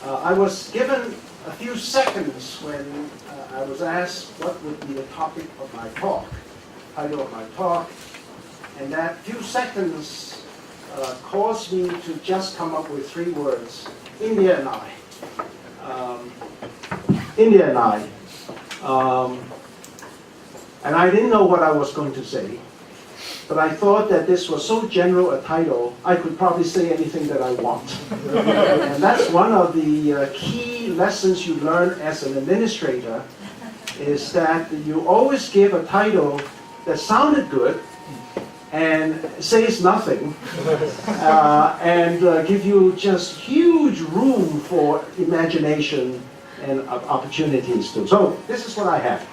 I was given a few seconds when I was asked what would be the topic of my talk, title of my talk, and that few seconds caused me to just come up with 3 words: India and I. India and I. And I didn't know what I was going to say, but I thought that this was so general a title, I could probably say anything that I want. And that's one of the key lessons you learn as an administrator, is that you always give a title that sounded good and says nothing, and give you just huge room for imagination and opportunities too. So this is what I have,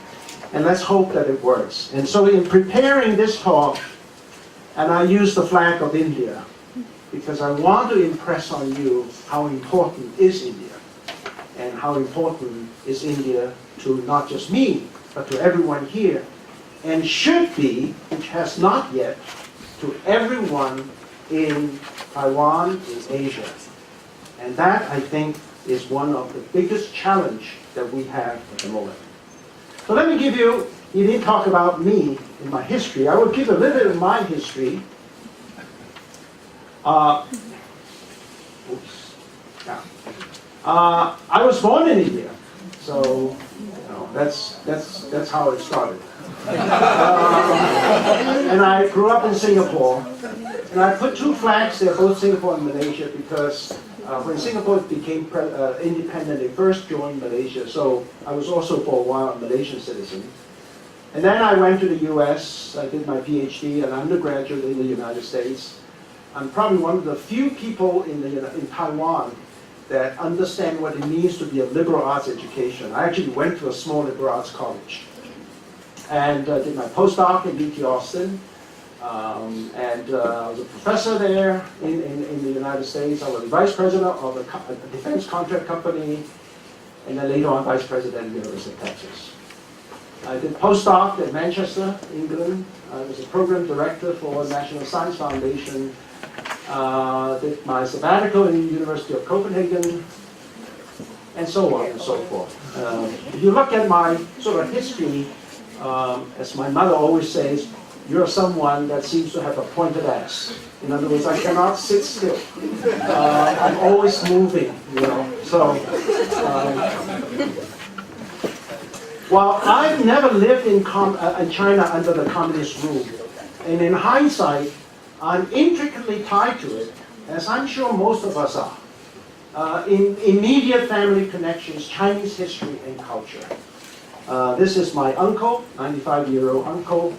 and let's hope that it works. And so in preparing this talk, and I use the flag of India, because I want to impress on you how important is India, and how important is India to not just me, but to everyone here, and should be, which has not yet, to everyone in Taiwan, in Asia. And that, I think, is one of the biggest challenge that we have at the moment. So let me give you didn't talk about me in my history. I will give a little bit of my history. I was born in India, so that's how it started. And I grew up in Singapore, and I put 2 flags there, both Singapore and Malaysia, because when Singapore became independent, they first joined Malaysia, so I was also for a while a Malaysian citizen. And then I went to the US, I did my PhD, an undergraduate in the United States. I'm probably one of the few people in Taiwan that understand what it means to be a liberal arts education. I actually went to a small liberal arts college, and did my postdoc in UT Austin, and I was a professor there in the United States. I was vice president of a defense contract company, and then later on vice president of the University of Texas. I did postdoc at Manchester, England. I was a program director for National Science Foundation. Did my sabbatical in the University of Copenhagen, and so on and so forth. If you look at my sort of history, as my mother always says, you're someone that seems to have a pointed ass. In other words, I cannot sit still. I'm always moving, So, well, I've never lived in China under the communist rule. And in hindsight, I'm intricately tied to it, as I'm sure most of us are, in immediate family connections, Chinese history and culture. This is my uncle, 95-year-old uncle,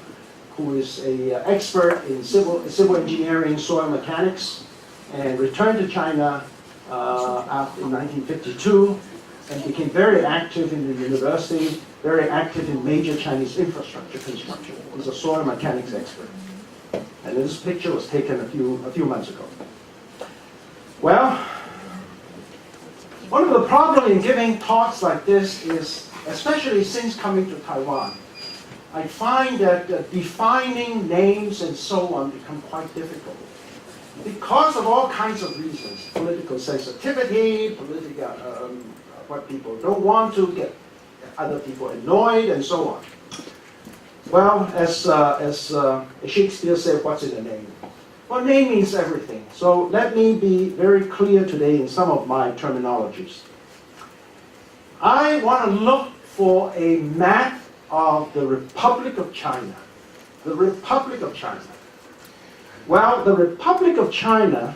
who is an expert in civil engineering, soil mechanics, and returned to China in 1952, and became very active in the university, very active in major Chinese infrastructure construction. He's a soil mechanics expert. And this picture was taken a few months ago. Well, one of the problems in giving talks like this is, especially since coming to Taiwan, I find that defining names and so on become quite difficult. Because of all kinds of reasons, political sensitivity, what people don't want to get other people annoyed, and so on. Well, as Shakespeare said, what's in a name? Well, name means everything. So let me be very clear today in some of my terminologies. I want to look for a map of the Republic of China. The Republic of China. Well, the Republic of China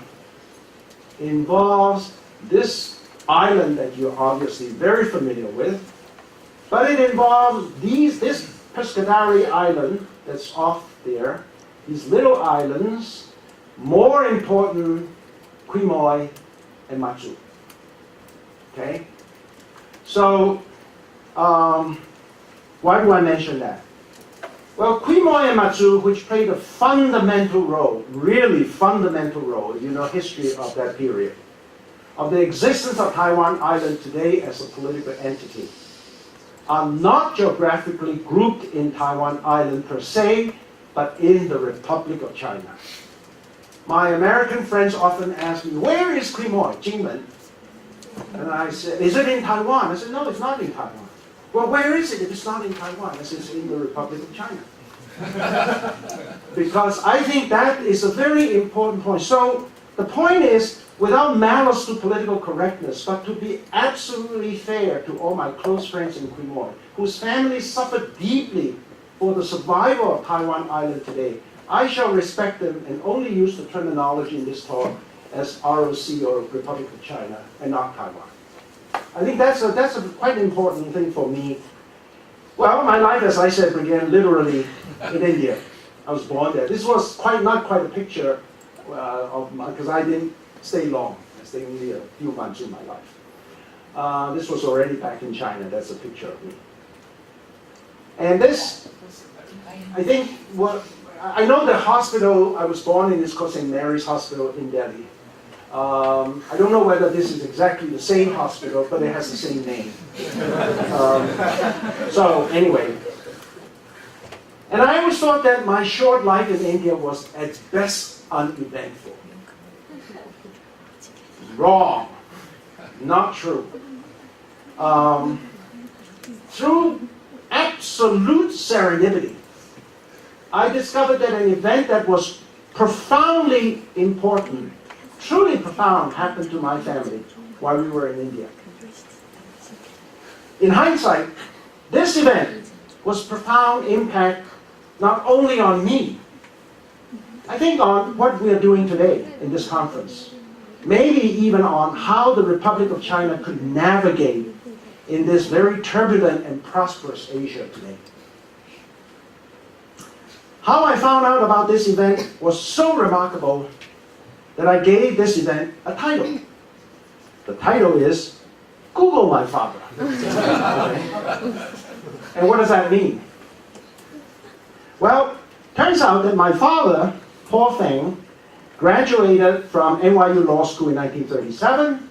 involves this island that you're obviously very familiar with, but it involves this Pescadari Island that's off there, these little islands, more important, Quemoy and Matsu. Okay? So, why do I mention that? Well, Quemoy and Matsu, which played a fundamental role, really fundamental role, history of that period, of the existence of Taiwan Island today as a political entity, are not geographically grouped in Taiwan Island per se, but in the Republic of China. My American friends often ask me, where is Quemoy, Jingmen? And I said, is it in Taiwan? I said, no, it's not in Taiwan. Well, where is it if it's not in Taiwan? I said, it's in the Republic of China. Because I think that is a very important point. So the point is, without malice to political correctness, but to be absolutely fair to all my close friends in Quemoy, whose families suffered deeply for the survival of Taiwan Island today, I shall respect them and only use the terminology in this talk as ROC or Republic of China and not Taiwan. I think that's a quite important thing for me. Well, my life, as I said, began literally in India. I was born there. This was not quite a picture because I didn't stay long. I stayed only a few months in my life. This was already back in China. That's a picture of me. And this, I think, I know the hospital I was born in is called St. Mary's Hospital in Delhi. I don't know whether this is exactly the same hospital, but it has the same name. So anyway. And I always thought that my short life in India was at best uneventful. Wrong. Not true. Through absolute serendipity, I discovered that an event that was profoundly important, truly profound, happened to my family while we were in India. In hindsight, this event was profound impact not only on me, I think on what we are doing today in this conference, maybe even on how the Republic of China could navigate in this very turbulent and prosperous Asia today. How I found out about this event was so remarkable that I gave this event a title. The title is Google My Father. And what does that mean? Well, turns out that my father, Hsuan Feng, graduated from NYU Law School in 1937,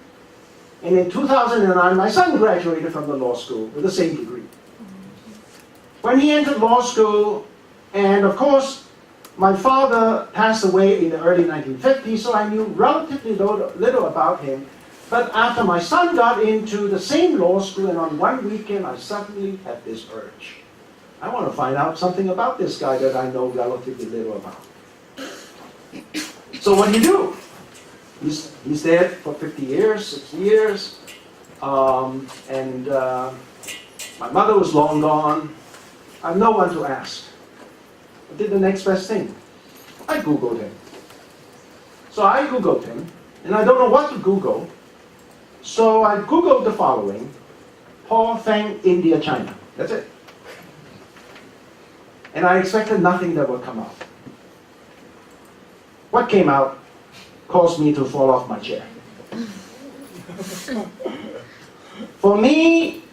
and in 2009 my son graduated from the law school with the same degree. When he entered law school, and of course my father passed away in the early 1950s, so I knew relatively little about him. But after my son got into the same law school, and on one weekend I suddenly had this urge. I want to find out something about this guy that I know relatively little about. So what do you do? He's dead for 50 years, 60 years, and my mother was long gone. I have no one to ask. I did the next best thing. I Googled him. So I Googled him, and I don't know what to Google. So I Googled the following: Hsuan Feng, India, China. That's it. And I expected nothing that would come out. What came out caused me to fall off my chair. For me,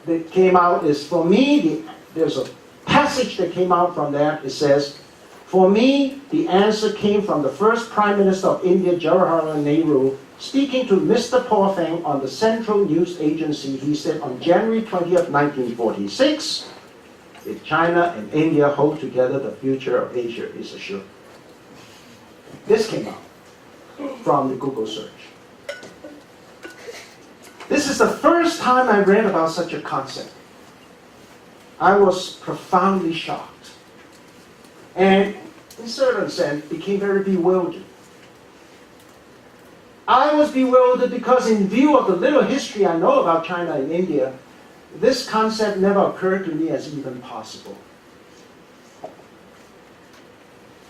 that came out is, there's a passage that came out from that. It says, for me, the answer came from the first Prime Minister of India, Jawaharlal Nehru, speaking to Mr. Hsuan Feng on the Central News Agency. He said on January 20th, 1946, if China and India hold together, the future of Asia is assured. This came out from the Google search. This is the first time I read about such a concept. I was profoundly shocked. And in a certain sense, became very bewildered. I was bewildered because in view of the little history I know about China and India, this concept never occurred to me as even possible.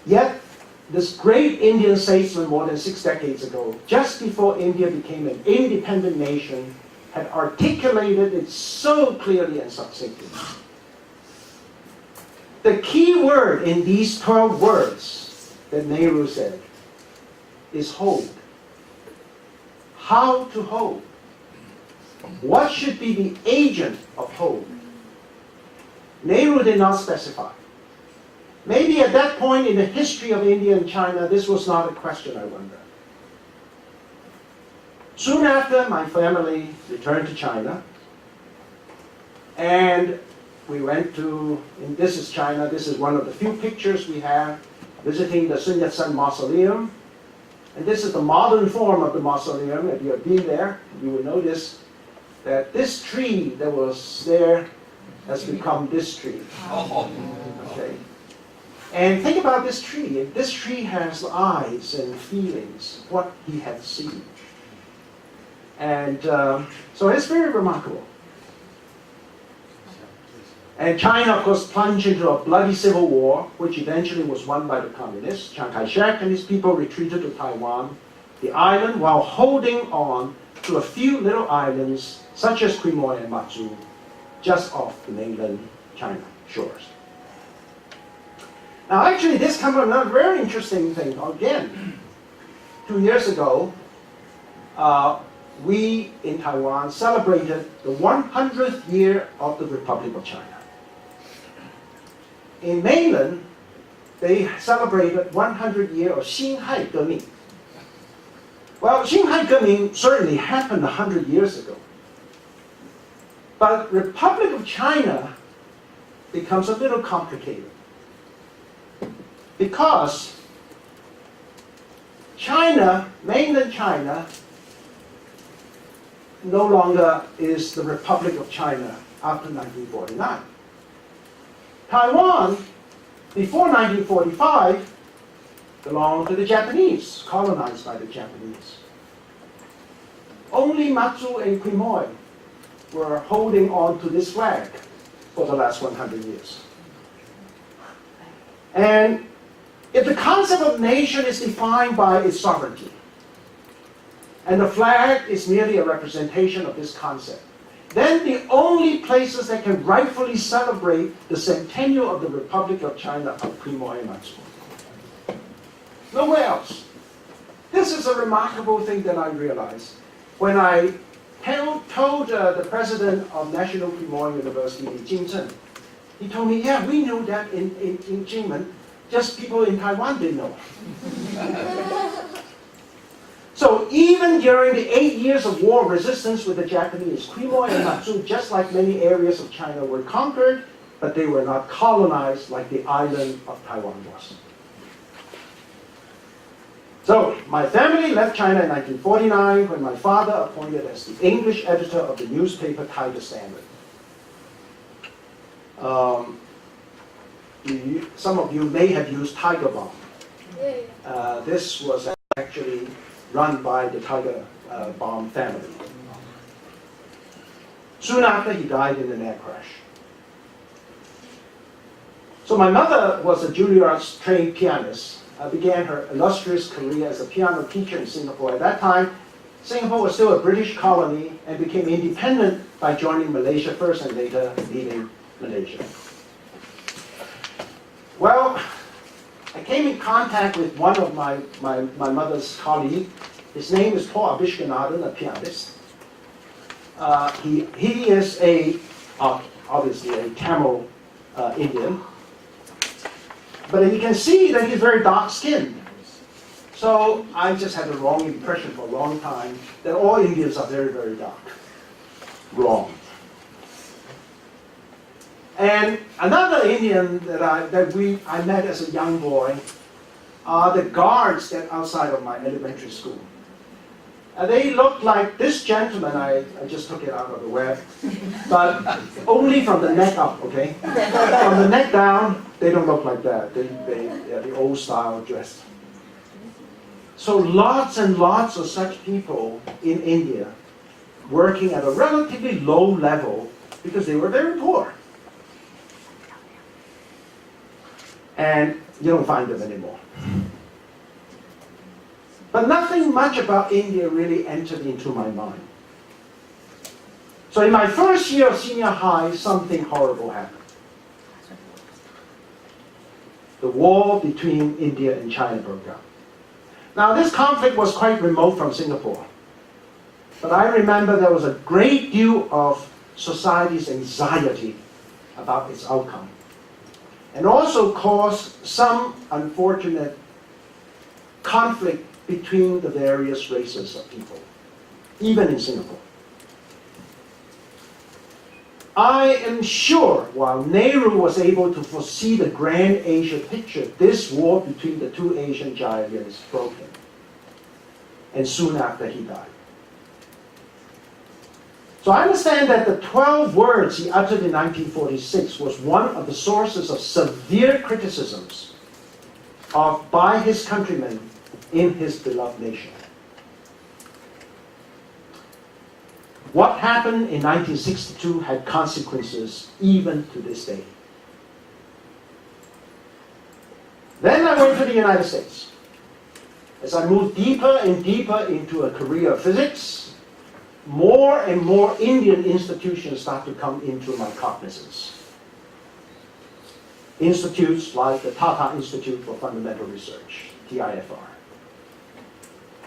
Yet, this great Indian statesman more than 6 decades ago, just before India became an independent nation, had articulated it so clearly and succinctly. The key word in these 12 words that Nehru said is hold. How to hold? What should be the agent of hold? Nehru did not specify. Maybe at that point in the history of India and China, this was not a question, I wonder. Soon after, my family returned to China, and we went to, and this is China, this is one of the few pictures we have, visiting the Sun Yat-sen Mausoleum. And this is the modern form of the mausoleum. If you have been there, you will notice that this tree that was there has become this tree. Okay. And think about this tree. This tree has eyes and feelings, what he had seen. And so it's very remarkable. And China, of course, plunged into a bloody civil war, which eventually was won by the communists. Chiang Kai-shek and his people retreated to Taiwan, the island, while holding on to a few little islands, such as Quemoy and Matsu, just off the mainland China shores. Now, actually, this comes from another very interesting thing. Again, 2 years ago, we in Taiwan celebrated the 100th year of the Republic of China. In mainland, they celebrated 100 years of Xinhai Geming. Well, Xinhai Geming certainly happened 100 years ago. But Republic of China becomes a little complicated. Because China, mainland China, no longer is the Republic of China after 1949. Taiwan, before 1945, belonged to the Japanese, colonized by the Japanese. Only Matsu and Quemoy were holding on to this flag for the last 100 years. And if the concept of nation is defined by its sovereignty, and the flag is merely a representation of this concept, then the only places that can rightfully celebrate the centennial of the Republic of China are Quemoy and Matsu. Nowhere else. This is a remarkable thing that I realized. When I told the president of National Quemoy University, Tien-Sze, he told me, yeah, we knew that in Jingmen, just people in Taiwan didn't know. So even during the 8 years of war resistance with the Japanese, Quemoy and Matsu, just like many areas of China, were conquered, but they were not colonized like the island of Taiwan was. So my family left China in 1949 when my father appointed as the English editor of the newspaper Tiger Standard. Some of you may have used Tiger Bomb. This was actually run by the Tiger Bomb family. Soon after, he died in an air crash. So my mother was a Juilliard's trained pianist, began her illustrious career as a piano teacher in Singapore. At that time, Singapore was still a British colony and became independent by joining Malaysia first and later leaving Malaysia. Well, I came in contact with one of my mother's colleagues. His name is Paul Abishganathan, a pianist. He is obviously a Tamil Indian. But you can see that he's very dark-skinned. So I just had the wrong impression for a long time that all Indians are very, very dark. Wrong. And another Indian that I met as a young boy are the guards that outside of my elementary school. They look like this gentleman. I just took it out of the web, but only from the neck up, okay? From the neck down, they don't look like that. They're the old style dress. So lots and lots of such people in India working at a relatively low level because they were very poor. And you don't find them anymore. But nothing much about India really entered into my mind. So in my first year of senior high, something horrible happened. The war between India and China broke out. Now this conflict was quite remote from Singapore. But I remember there was a great deal of society's anxiety about its outcome. And also caused some unfortunate conflict between the various races of people, even in Singapore. I am sure while Nehru was able to foresee the grand Asia picture, this war between the two Asian giants broke him. and soon after he died. So I understand that the 12 words he uttered in 1946 was one of the sources of severe criticisms by his countrymen in his beloved nation. What happened in 1962 had consequences even to this day. Then I went to the United States. As I moved deeper and deeper into a career of physics, more and more Indian institutions start to come into my cognizance. Institutes like the Tata Institute for Fundamental Research, TIFR,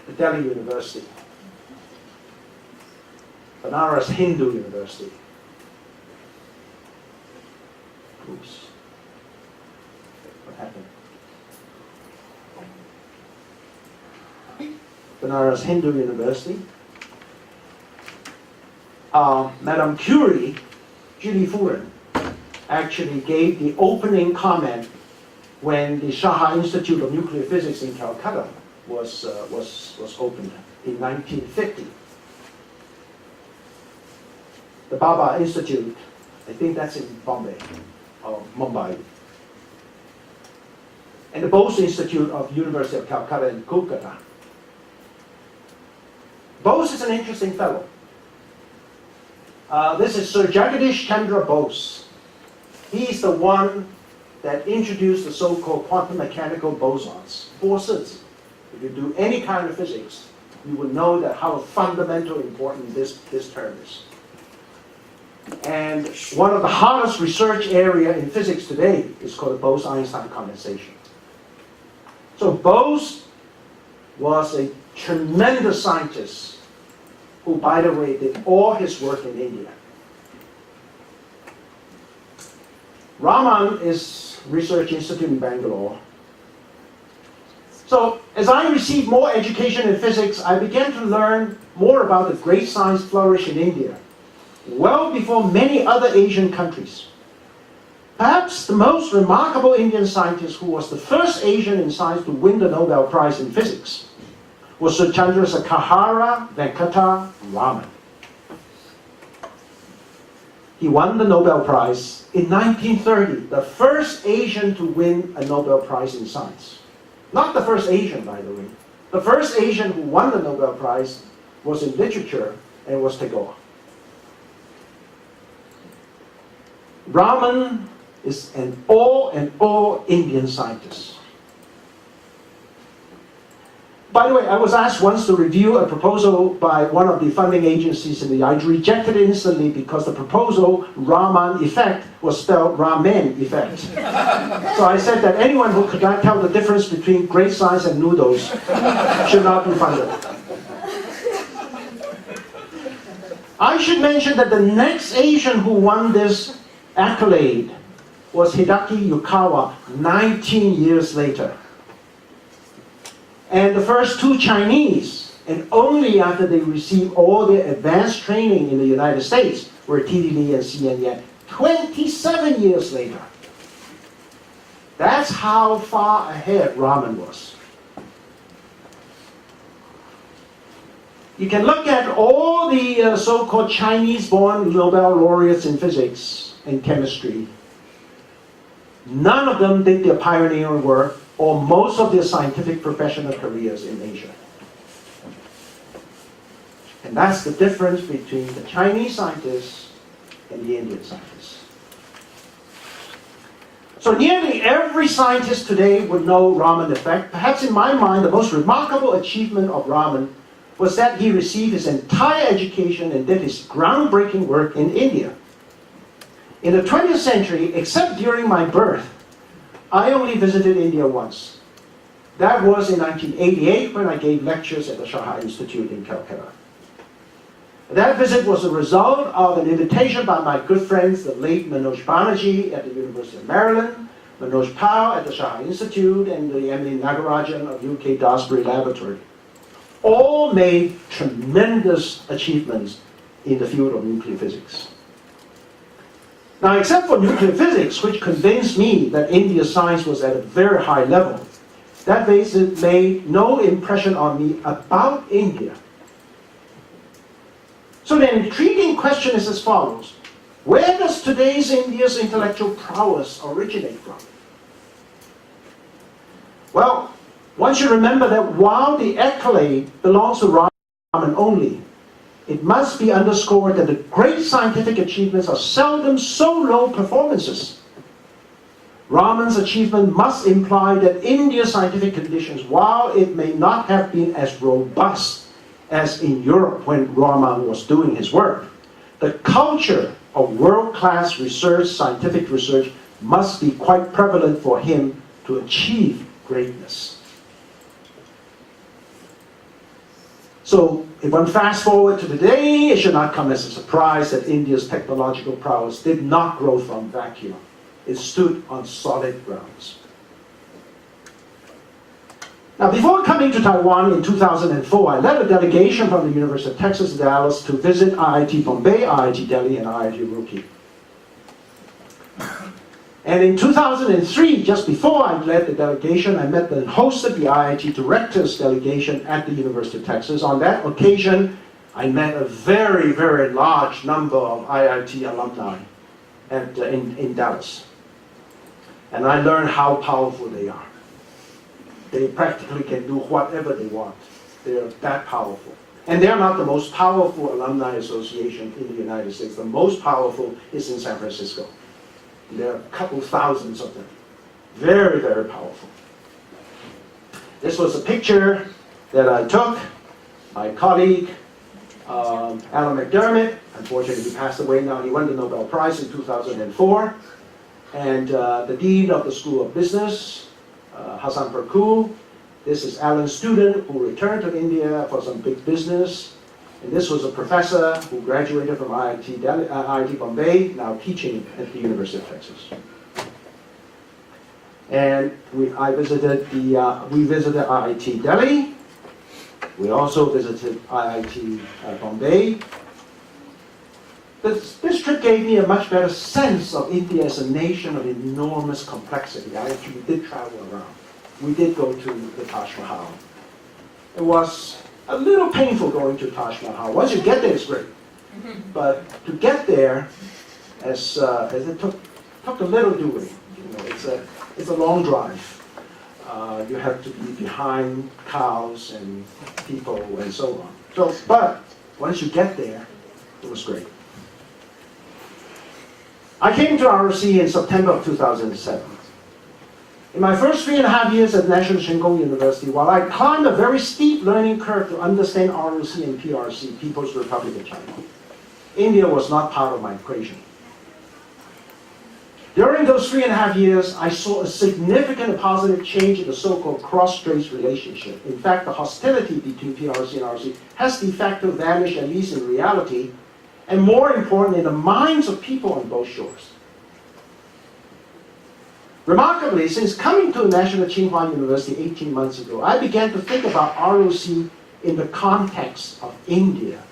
the Delhi University, Banaras Hindu University. Oops. What happened? Banaras Hindu University. Madame Curie, Julie Furen, actually gave the opening comment when the Shah Institute of Nuclear Physics in Calcutta was opened in 1950. The Bhabha Institute, I think that's in Bombay or Mumbai. And the Bose Institute of University of Calcutta in Kolkata. Bose is an interesting fellow. This is Sir Jagadish Chandra Bose. He's the one that introduced the so-called quantum mechanical bosons, forces. If you do any kind of physics, you will know that how fundamentally important this term is. And one of the hottest research area in physics today is called the Bose-Einstein condensation. So Bose was a tremendous scientist who, by the way, did all his work in India. Raman is Research Institute in Bangalore. So as I received more education in physics, I began to learn more about the great science flourish in India, well before many other Asian countries. Perhaps the most remarkable Indian scientist who was the first Asian in science to win the Nobel Prize in physics was Sir Chandrasekhara Venkata Raman. He won the Nobel Prize in 1930, the first Asian to win a Nobel Prize in science. Not the first Asian, by the way. The first Asian who won the Nobel Prize was in literature and was Tagore. Raman is an all Indian scientist. By the way, I was asked once to review a proposal by one of the funding agencies in the I rejected it instantly because the proposal, Raman effect, was spelled Ramen effect. So I said that anyone who could not tell the difference between great science and noodles should not be funded. I should mention that the next Asian who won this accolade was Hideki Yukawa 19 years later. And the first two Chinese, and only after they received all their advanced training in the United States, were T.D. Lee and C.N. Yen, 27 years later. That's how far ahead Raman was. You can look at all the so-called Chinese-born Nobel laureates in physics and chemistry. None of them did their pioneering work or most of their scientific professional careers in Asia. And that's the difference between the Chinese scientists and the Indian scientists. So nearly every scientist today would know Raman effect. Perhaps in my mind, the most remarkable achievement of Raman was that he received his entire education and did his groundbreaking work in India. In the 20th century, except during my birth, I only visited India once. That was in 1988 when I gave lectures at the Shah Institute in Calcutta. That visit was a result of an invitation by my good friends, the late Manoj Banerjee at the University of Maryland, Manoj Pal at the Shah Institute, and the M.A. Nagarajan of UK Darsbury Laboratory. All made tremendous achievements in the field of nuclear physics. Now, except for nuclear physics, which convinced me that India's science was at a very high level, That visit made no impression on me about India. So the intriguing question is as follows. Where does today's India's intellectual prowess originate from? Well, one should remember that while the accolade belongs to Raman only, it must be underscored that the great scientific achievements are seldom so low performances. Raman's achievement must imply that India's scientific conditions, while it may not have been as robust as in Europe when Raman was doing his work, the culture of world-class research, scientific research, must be quite prevalent for him to achieve greatness. So, if one fast forward to today, it should not come as a surprise that India's technological prowess did not grow from vacuum. It stood on solid grounds. Now, before coming to Taiwan in 2004, I led a delegation from the University of Texas at Dallas to visit IIT Bombay, IIT Delhi, and IIT Roorkee. And in 2003, just before I led the delegation, I met and hosted the IIT Directors Delegation at the University of Texas. On that occasion, I met a very, very large number of IIT alumni in Dallas. And I learned how powerful they are. They practically can do whatever they want. They're that powerful. And they're not the most powerful alumni association in the United States. The most powerful is in San Francisco. There are a couple thousands of them. Very, very powerful. This was a picture that I took. My colleague, Alan McDermott, unfortunately he passed away now. He won the Nobel Prize in 2004. And the Dean of the School of Business, Hsuan Feng. This is Alan's student who returned to India for some big business. And this was a professor who graduated from IIT Bombay, now teaching at the University of Texas. And we visited IIT Delhi. We also visited IIT Bombay. This trip gave me a much better sense of India as a nation of enormous complexity. I actually did travel around. We did go to the Taj Mahal. It was a little painful going to Taj Mahal. Once you get there, it's great. But to get there, as it took a little doing. You know, it's a long drive. You have to be behind cows and people and so on. But once you get there, it was great. I came to ROC in September of 2007. In my first 3.5 years at National Cheng Kung University, while I climbed a very steep learning curve to understand ROC and PRC, People's Republic of China, India was not part of my equation. During those 3.5 years, I saw a significant positive change in the so-called cross-strait relationship. In fact, the hostility between PRC and ROC has de facto vanished, at least in reality, and more importantly, in the minds of people on both shores. Remarkably, since coming to National Tsinghua University 18 months ago, I began to think about ROC in the context of India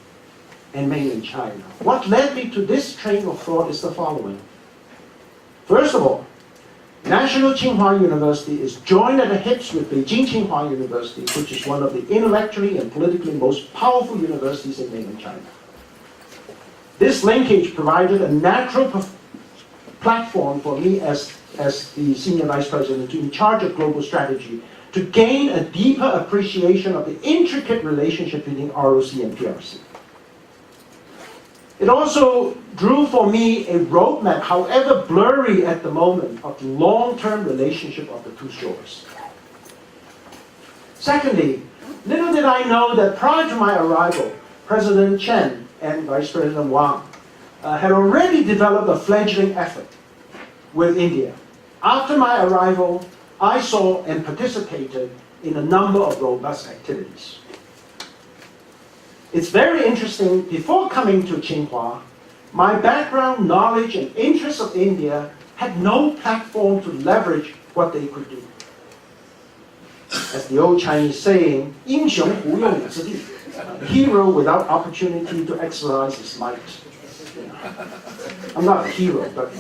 and mainland China. What led me to this train of thought is the following. First of all, National Tsinghua University is joined at the hips with Beijing Tsinghua University, which is one of the intellectually and politically most powerful universities in mainland China. This linkage provided a natural platform for me as the Senior Vice President in charge of global strategy to gain a deeper appreciation of the intricate relationship between ROC and PRC. It also drew for me a roadmap, however blurry at the moment, of the long-term relationship of the two shores. Secondly, little did I know that prior to my arrival, President Chen and Vice President Wang had already developed a fledgling effort with India. After my arrival, I saw and participated in a number of robust activities. It's very interesting, before coming to Tsinghua, my background, knowledge, and interest of India had no platform to leverage what they could do. As the old Chinese saying, 英雄无用武之地, a hero without opportunity to exercise his might. I'm not a hero, but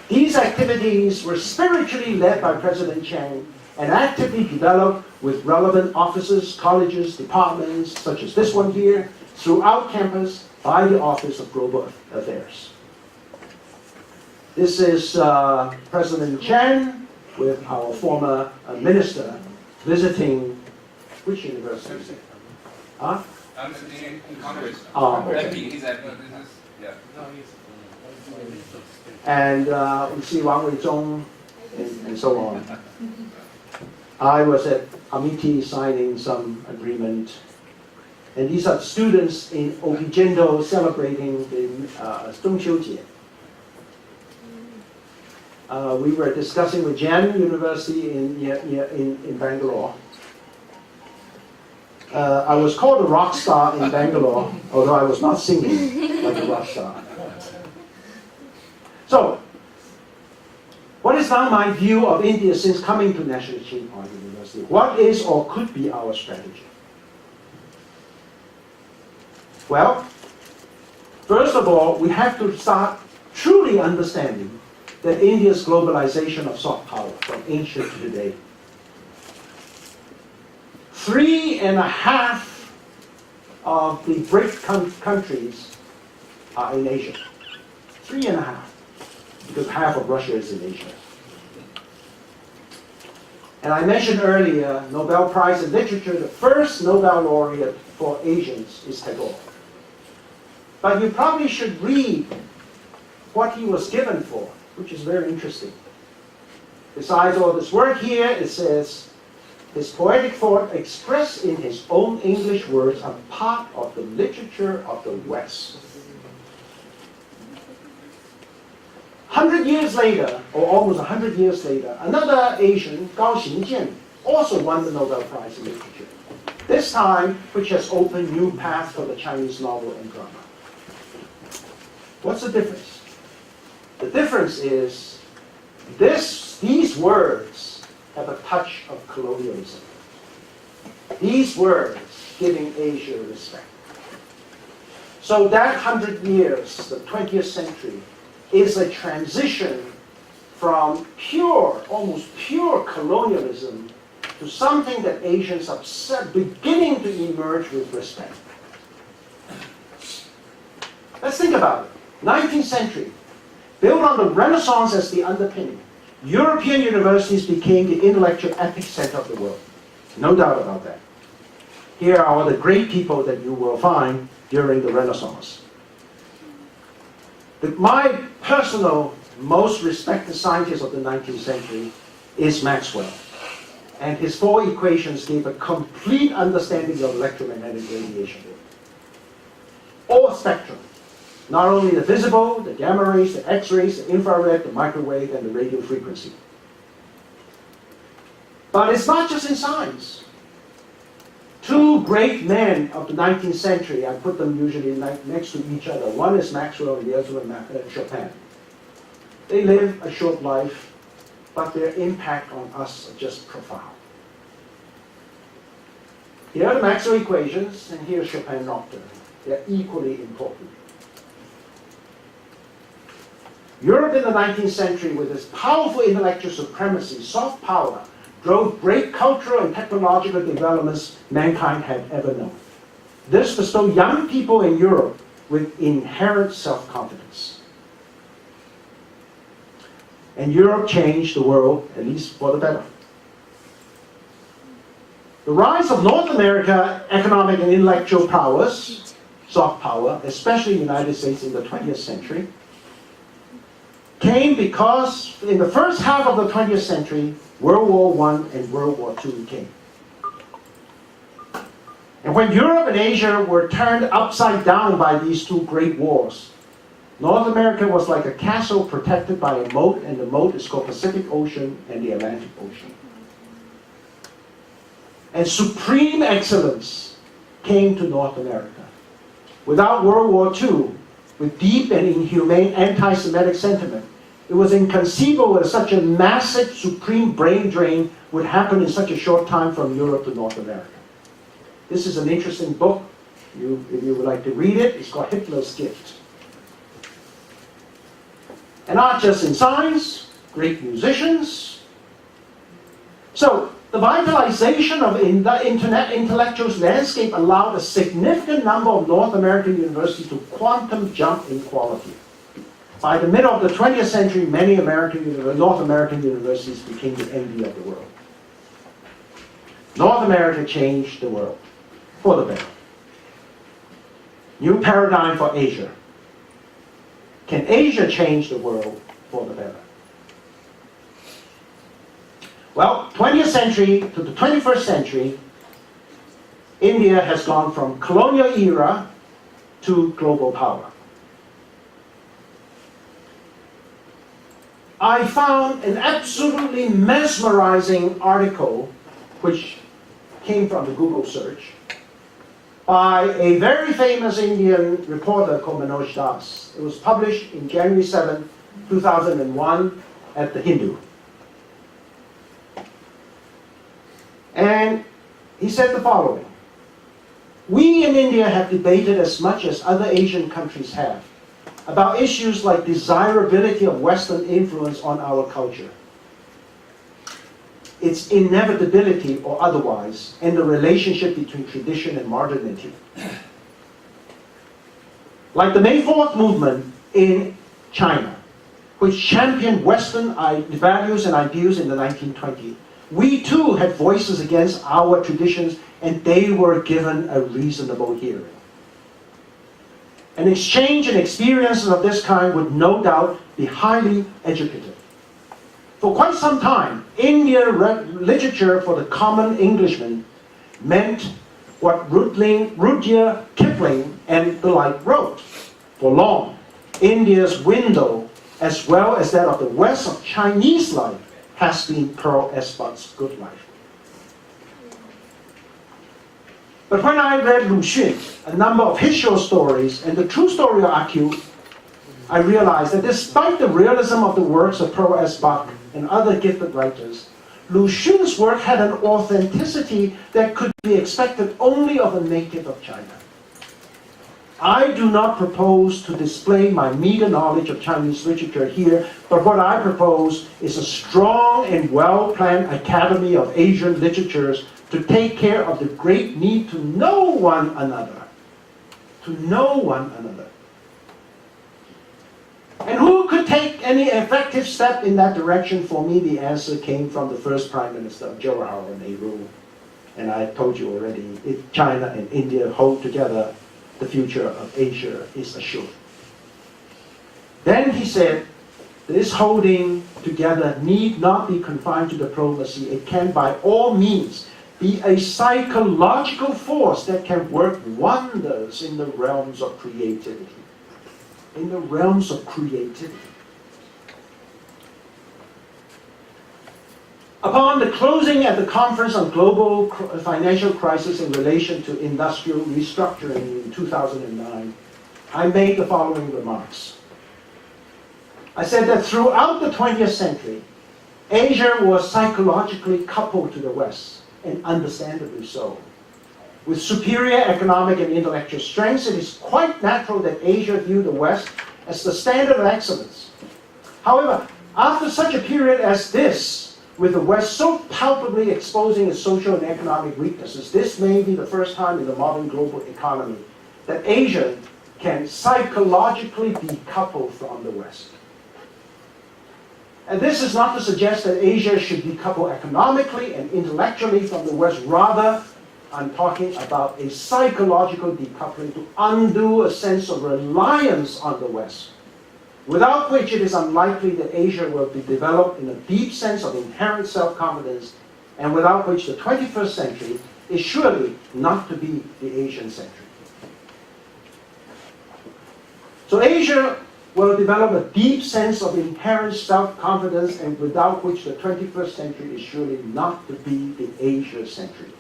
these These activities were spiritually led by President Chiang and actively developed with relevant offices, colleges, departments, such as this one here, throughout campus by the Office of Global Affairs. This is President Chiang with our former minister visiting which university? Huh? I'm in Congress. Oh, okay. He's at business. Yeah. And we see Wang Weizhong and so on. I was at Amity signing some agreement. And these are students in Ogigendo celebrating the Zhongqiujie. We were discussing with Jan University in Bangalore. I was called a rock star in Bangalore, although I was not singing like a rock star. So, what is now my view of India since coming to National Tsin University? What is or could be our strategy? Well, first of all, we have to start truly understanding that India's globalization of soft power from ancient to today. 3.5 of the BRIC countries are in Asia. 3.5, because half of Russia is in Asia. And I mentioned earlier, Nobel Prize in Literature, the first Nobel laureate for Asians is Tagore. But you probably should read what he was given for, which is very interesting. Besides all this work here, it says, his poetic thought expressed in his own English words are part of the literature of the West. 100 years later, or almost 100 years later, another Asian, Gao Xingjian, also won the Nobel Prize in Literature. This time, which has opened new paths for the Chinese novel and drama. What's the difference? The difference is these words have a touch of colonialism. These words giving Asia respect. So that 100 years, the 20th century, is a transition from pure, almost pure colonialism to something that Asians are beginning to emerge with respect. Let's think about it. 19th century, built on the Renaissance as the underpinning, European universities became the intellectual epicenter of the world. No doubt about that. Here are all the great people that you will find during the Renaissance. My personal most respected scientist of the 19th century is Maxwell. And his 4 equations gave a complete understanding of electromagnetic radiation. All spectrum. Not only the visible, the gamma rays, the X-rays, the infrared, the microwave, and the radio frequency. But it's not just in science. 2 great men of the 19th century, I put them usually next to each other. One is Maxwell and the other one Chopin. They live a short life, but their impact on us are just profound. Here are the Maxwell equations, and here's Chopin Nocturne. They're equally important. Europe in the 19th century, with its powerful intellectual supremacy, soft power, drove great cultural and technological developments mankind had ever known. This bestowed young people in Europe with inherent self-confidence. And Europe changed the world, at least for the better. The rise of North America economic and intellectual powers, soft power, especially the United States in the 20th century, came because in the first half of the 20th century, World War I and World War II came. And when Europe and Asia were turned upside down by these 2 great wars, North America was like a castle protected by a moat, and the moat is called Pacific Ocean and the Atlantic Ocean. And supreme excellence came to North America. Without World War II, with deep and inhumane anti-Semitic sentiment, it was inconceivable that such a massive, supreme brain drain would happen in such a short time from Europe to North America. This is an interesting book. If you would like to read it, it's called Hitler's Gift. and not just in science, great musicians. So the vitalization of the intellectuals landscape allowed a significant number of North American universities to quantum jump in quality. By the middle of the 20th century, many North American universities became the envy of the world. North America changed the world for the better. New paradigm for Asia. Can Asia change the world for the better? Well, 20th century to the 21st century, India has gone from colonial era to global power. I found an absolutely mesmerizing article which came from the Google search by a very famous Indian reporter called Manoj Das. It was published in January 7, 2001 at The Hindu. And he said the following: "We in India have debated as much as other Asian countries have about issues like desirability of Western influence on our culture, its inevitability or otherwise, and the relationship between tradition and modernity. Like the May 4th movement in China, which championed Western values and ideals in the 1920s, we too had voices against our traditions, and they were given a reasonable hearing. An exchange and experiences of this kind would no doubt be highly educative. For quite some time, Indian literature for the common Englishman meant what Rudyard Kipling and the like wrote. For long, India's window, as well as that of the West of Chinese life, has been Pearl S. Buck's good life." But when I read Lu Xun, a number of his short stories, and the true story of A.Q., I realized that despite the realism of the works of Pearl S. Buck and other gifted writers, Lu Xun's work had an authenticity that could be expected only of a native of China. I do not propose to display my meager knowledge of Chinese literature here, but what I propose is a strong and well-planned academy of Asian literatures to take care of the great need to know one another. To know one another. And who could take any effective step in that direction? For me, the answer came from the first Prime Minister, Jawaharlal Nehru. And I told you already, if China and India hold together, the future of Asia is assured. Then he said, this holding together need not be confined to diplomacy. It can by all means be a psychological force that can work wonders in the realms of creativity. In the realms of creativity. Upon the closing at the Conference on Global Financial Crisis in relation to industrial restructuring in 2009, I made the following remarks. I said that throughout the 20th century, Asia was psychologically coupled to the West, and understandably so. With superior economic and intellectual strengths, it is quite natural that Asia viewed the West as the standard of excellence. However, after such a period as this, with the West so palpably exposing its social and economic weaknesses, this may be the first time in the modern global economy that Asia can psychologically decouple from the West. And this is not to suggest that Asia should decouple economically and intellectually from the West. Rather, I'm talking about a psychological decoupling to undo a sense of reliance on the West, without which it is unlikely that Asia will be developed in a deep sense of inherent self-confidence, and without which the 21st century is surely not to be the Asian century. So Asia will develop a deep sense of inherent self-confidence, and without which the 21st century is surely not to be the Asia century.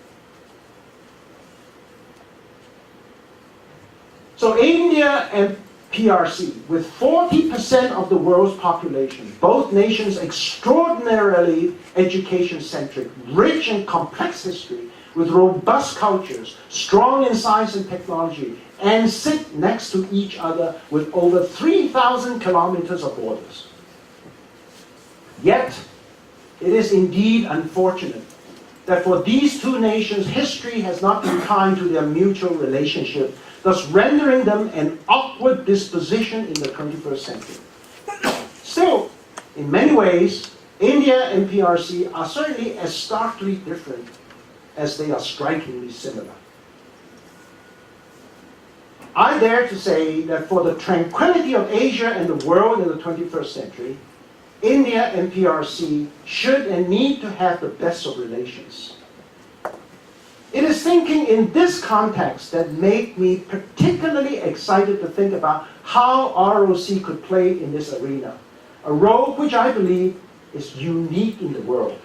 So India and PRC, with 40% of the world's population, both nations extraordinarily education-centric, rich and complex history, with robust cultures, strong in science and technology, and sit next to each other with over 3,000 kilometers of borders. Yet, it is indeed unfortunate that for these two nations, history has not been kind to their mutual relationship, thus rendering them an awkward disposition in the 21st century. Still, in many ways, India and PRC are certainly as starkly different as they are strikingly similar. I dare to say that for the tranquility of Asia and the world in the 21st century, India and PRC should and need to have the best of relations. It is thinking in this context that made me particularly excited to think about how ROC could play in this arena, a role which I believe is unique in the world.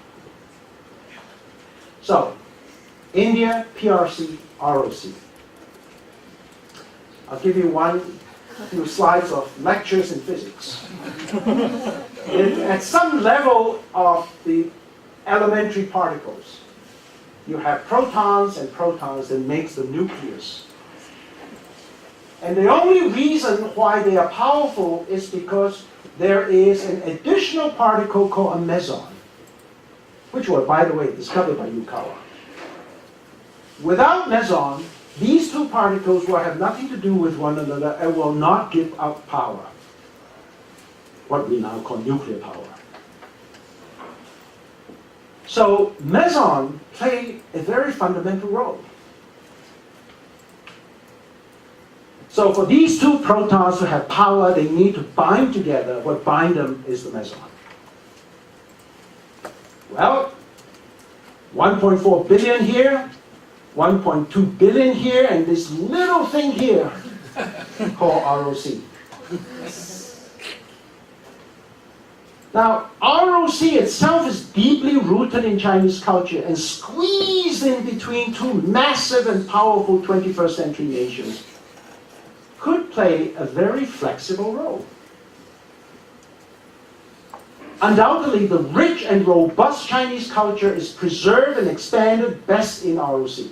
So, India, PRC, ROC. I'll give you few slides of lectures in physics. At some level of the elementary particles, you have protons and protons that makes the nucleus. And the only reason why they are powerful is because there is an additional particle called a meson, which was, by the way, discovered by Yukawa. Without meson, these two particles will have nothing to do with one another and will not give out power, what we now call nuclear power. So meson play a very fundamental role. So for these two protons to have power, they need to bind together. What binds them is the meson. Well, 1.4 billion here, 1.2 billion here, and this little thing here called ROC. Now, ROC itself is deeply rooted in Chinese culture and squeezed in between two massive and powerful 21st century nations, could play a very flexible role. Undoubtedly, the rich and robust Chinese culture is preserved and expanded best in ROC.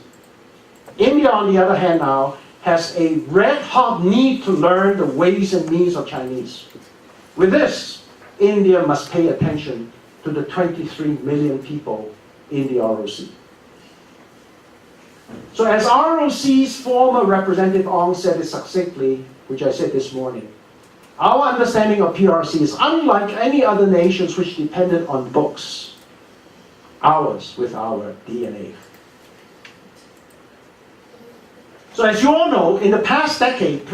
India, on the other hand, now has a red-hot need to learn the ways and means of Chinese. With this, India must pay attention to the 23 million people in the ROC. So as ROC's former representative Ong said it succinctly, which I said this morning, our understanding of PRC is unlike any other nations which depended on books. Ours with our DNA. So as you all know, in the past decade,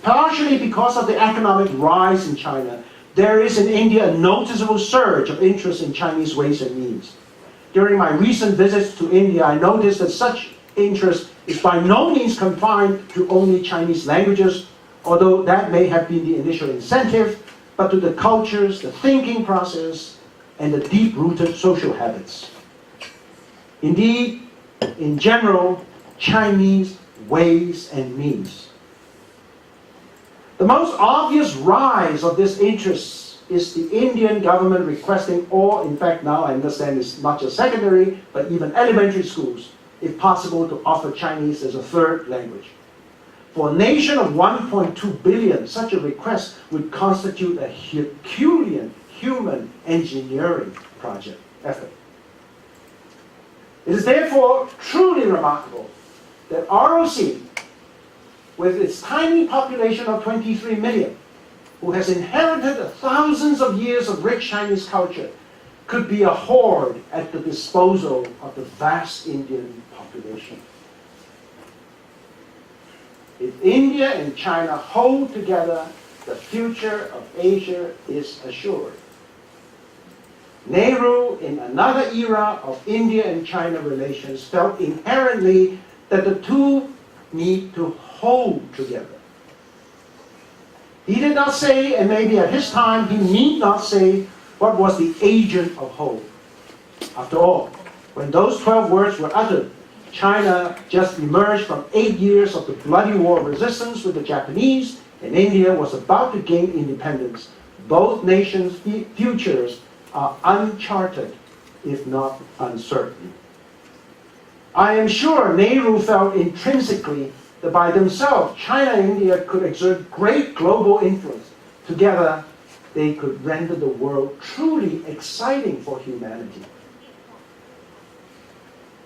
partially because of the economic rise in China, there is in India a noticeable surge of interest in Chinese ways and means. During my recent visits to India, I noticed that such interest is by no means confined to only Chinese languages, although that may have been the initial incentive, but to the cultures, the thinking process, and the deep-rooted social habits. Indeed, in general, Chinese ways and means. The most obvious rise of this interest is the Indian government requesting, or in fact now I understand it's not just secondary, but even elementary schools, if possible, to offer Chinese as a third language. For a nation of 1.2 billion, such a request would constitute a Herculean human engineering project effort. It is therefore truly remarkable that ROC, with its tiny population of 23 million, who has inherited thousands of years of rich Chinese culture, could be a horde at the disposal of the vast Indian population. If India and China hold together, the future of Asia is assured. Nehru, in another era of India and China relations, felt inherently that the two need to hold together. He did not say, and maybe at his time he need not say, what was the agent of hope. After all, when those 12 words were uttered, China just emerged from 8 years of the bloody war of resistance with the Japanese, and India was about to gain independence. Both nations' futures are uncharted, if not uncertain. I am sure Nehru felt intrinsically that by themselves, China and India could exert great global influence. Together, they could render the world truly exciting for humanity.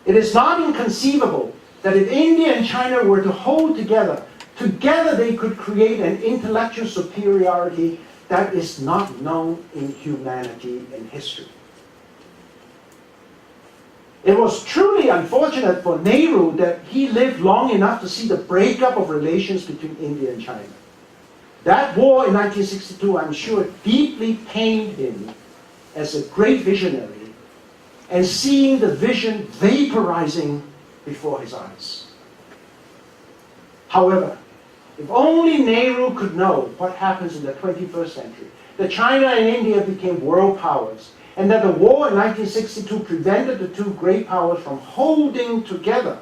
It is not inconceivable that if India and China were to hold together, together they could create an intellectual superiority that is not known in humanity and history. It was truly unfortunate for Nehru that he lived long enough to see the breakup of relations between India and China. That war in 1962, I'm sure, deeply pained him as a great visionary, and seeing the vision vaporizing before his eyes. However, if only Nehru could know what happens in the 21st century, that China and India became world powers, and that the war in 1962 prevented the two great powers from holding together,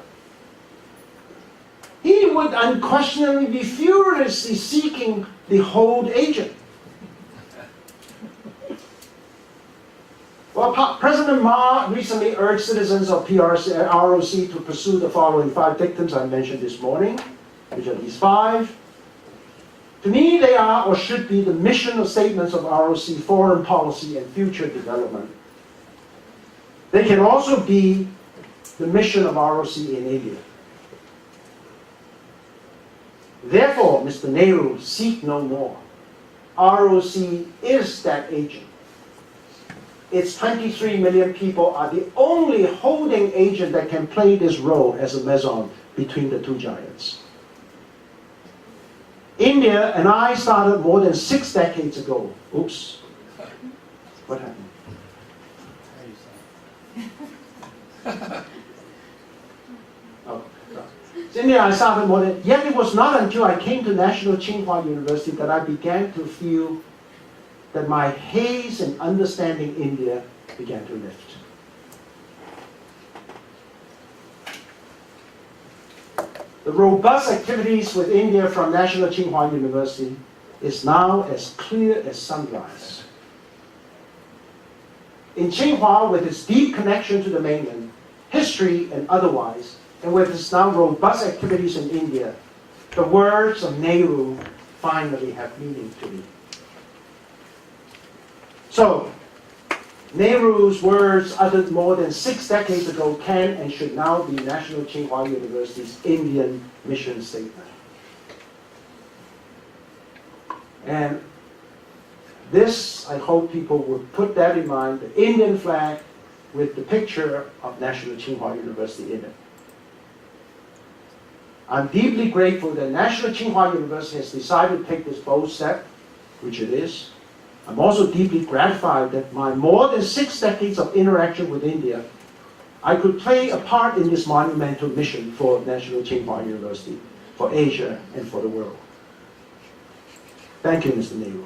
he would unquestionably be furiously seeking the hold agent. Well, President Ma recently urged citizens of ROC to pursue the following 5 dictums I mentioned this morning, which are these 5. To me, they are or should be the mission or statements of ROC foreign policy and future development. They can also be the mission of ROC in India. Therefore, Mr. Nehru, seek no more. ROC is that agent. Its 23 million people are the only holding agent that can play this role as a meson between the two giants. India and I started more than 6 decades ago. Oops. What happened? Oh, sorry. India and I started more than, yet it was not until I came to National Tsinghua University that I began to feel that my haze in understanding India began to lift. The robust activities with India from National Tsinghua University is now as clear as sunrise. In Tsinghua, with its deep connection to the mainland, history and otherwise, and with its now robust activities in India, the words of Nehru finally have meaning to me. So, Nehru's words uttered more than 6 decades ago can and should now be National Tsinghua University's Indian mission statement. And this, I hope people will put that in mind, the Indian flag with the picture of National Tsinghua University in it. I'm deeply grateful that National Tsinghua University has decided to take this bold step, which it is. I'm also deeply gratified that my more than 6 decades of interaction with India, I could play a part in this monumental mission for National Tsinghua University, for Asia, and for the world. Thank you, Mr. Nehru.